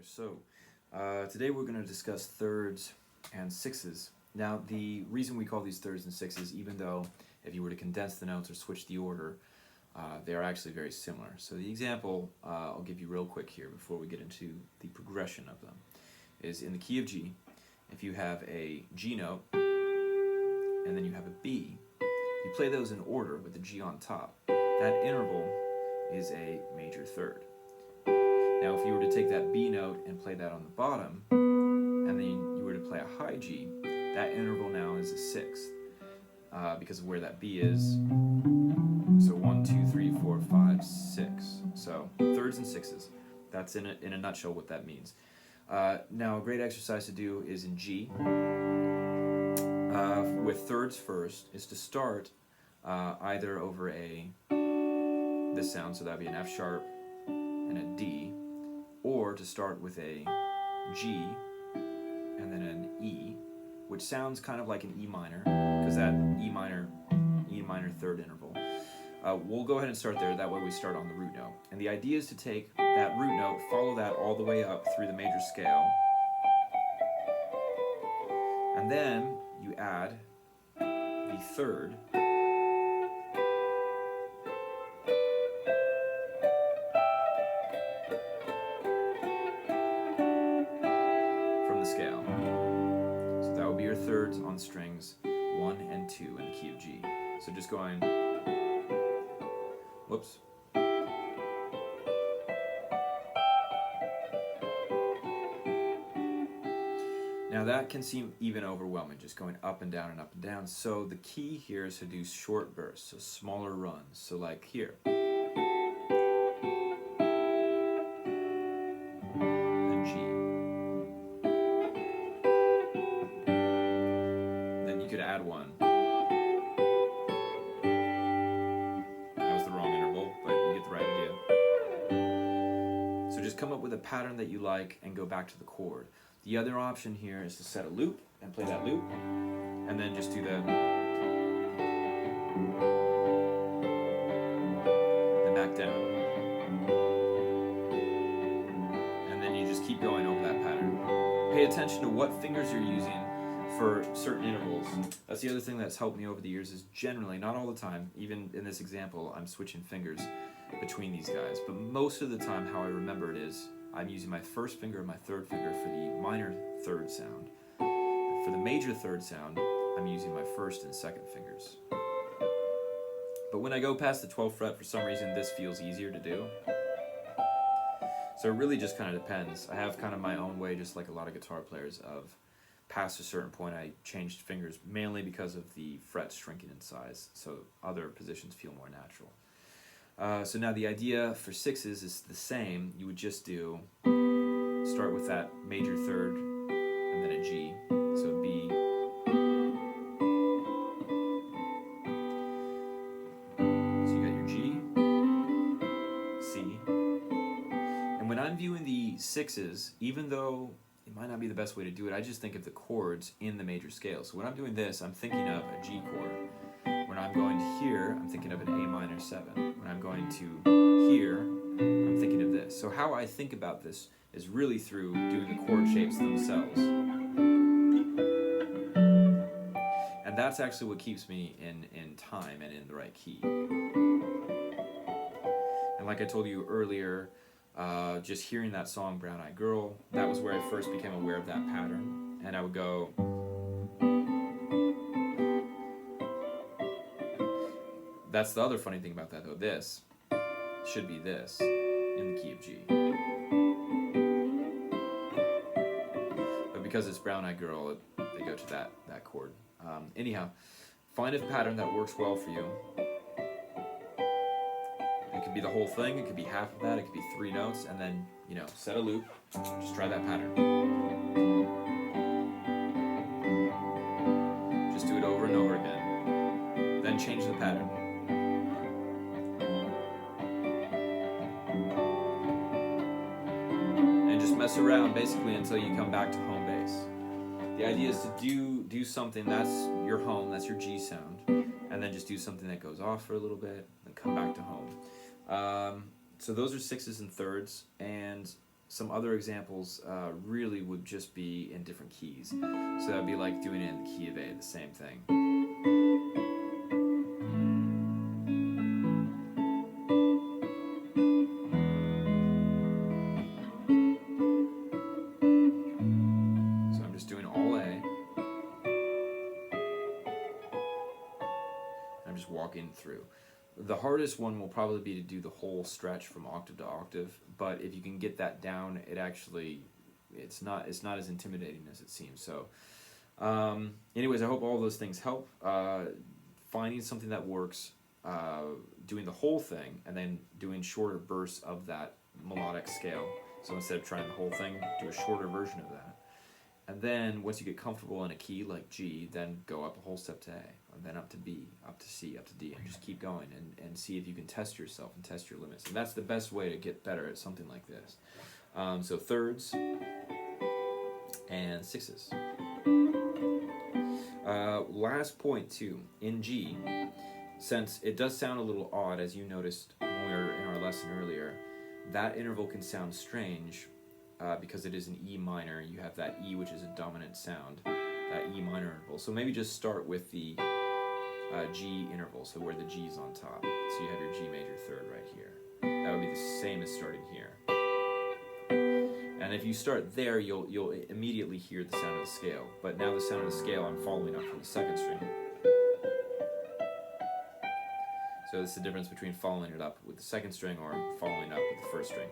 So, today we're going to discuss thirds and sixes. Now, the reason we call these thirds and sixes, even though if you were to condense the notes or switch the order, they are actually very similar. So the example I'll give you real quick here before we get into the progression of them is in the key of G. If you have a G note and then you have a B, you play those in order with the G on top. That interval is a major third. Now if you were to take that B note and play that on the bottom, and then you were to play a high G, that interval now is a sixth because of where that B is. So 1, 2, 3, 4, 5, 6. So thirds and sixes. That's in a nutshell what that means. Now a great exercise to do is in G. With thirds first is to start either over this sound, so that would be an F sharp and a D, or to start with a G and then an E, which sounds kind of like an E minor, because that E minor third interval. We'll go ahead and start there, that way we start on the root note. And the idea is to take that root note, follow that all the way up through the major scale, and then you add the third from the scale. So that would be your thirds on strings 1 and 2 in the key of G. So just going, whoops. Now that can seem even overwhelming, just going up and down and up and down. So the key here is to do short bursts, so smaller runs. So like here. Then G. Then you could add one. That was the wrong interval, but you get the right idea. So just come up with a pattern that you like and go back to the chord. The other option here is to set a loop and play that loop, and then just do then back down. And then you just keep going over that pattern. Pay attention to what fingers you're using for certain intervals. That's the other thing that's helped me over the years is generally, not all the time, even in this example, I'm switching fingers between these guys, but most of the time how I remember it is I'm using my first finger and my third finger for the minor third sound. For the major third sound, I'm using my first and second fingers. But when I go past the 12th fret, for some reason, this feels easier to do. So it really just kind of depends. I have kind of my own way, just like a lot of guitar players, of past a certain point I changed fingers, mainly because of the frets shrinking in size, so other positions feel more natural. So now the idea for sixes is the same. You would just start with that major third and then a G, so B, so you got your G, C, and when I'm viewing the sixes, even though it might not be the best way to do it, I just think of the chords in the major scale. So when I'm doing this, I'm thinking of a G chord. When I'm going to here, I'm thinking of an A minor 7. When I'm going to here, I'm thinking of this. So how I think about this is really through doing the chord shapes themselves. And that's actually what keeps me in time and in the right key. And like I told you earlier, just hearing that song, Brown Eyed Girl, that was where I first became aware of that pattern. And I would go... That's the other funny thing about that, though. This should be this in the key of G. But because it's Brown Eyed Girl, they go to that chord. Anyhow, find a pattern that works well for you. It could be the whole thing, it could be half of that, it could be 3 notes, and then, set a loop. Just try that pattern. Just do it over and over again. Then change the pattern. Mess around basically until you come back to home base. The idea is to do something that's your home, that's your G sound, and then just do something that goes off for a little bit and come back to home. So those are sixes and thirds, and some other examples really would just be in different keys. So that would be like doing it in the key of A, the same thing. So I'm just doing all A. I'm just walking through. The hardest one will probably be to do the whole stretch from octave to octave, but if you can get that down, it's not as intimidating as it seems. So anyways, I hope all those things help. Finding something that works, doing the whole thing, and then doing shorter bursts of that melodic scale. So instead of trying the whole thing, do a shorter version of that. And then once you get comfortable in a key like G, then go up a whole step to A, and then up to B, up to C, up to D, and just keep going and see if you can test yourself and test your limits. And that's the best way to get better at something like this. So thirds and sixes. Last point too, in G, since it does sound a little odd, as you noticed when we were in our lesson earlier, that interval can sound strange because it is an E minor. You have that E, which is a dominant sound, that E minor interval. So maybe just start with the G interval, so where the G is on top. So you have your G major third right here. That would be the same as starting here. And if you start there, you'll immediately hear the sound of the scale. But now the sound of the scale, I'm following up from the second string. So this is the difference between following it up with the second string or following up with the first string.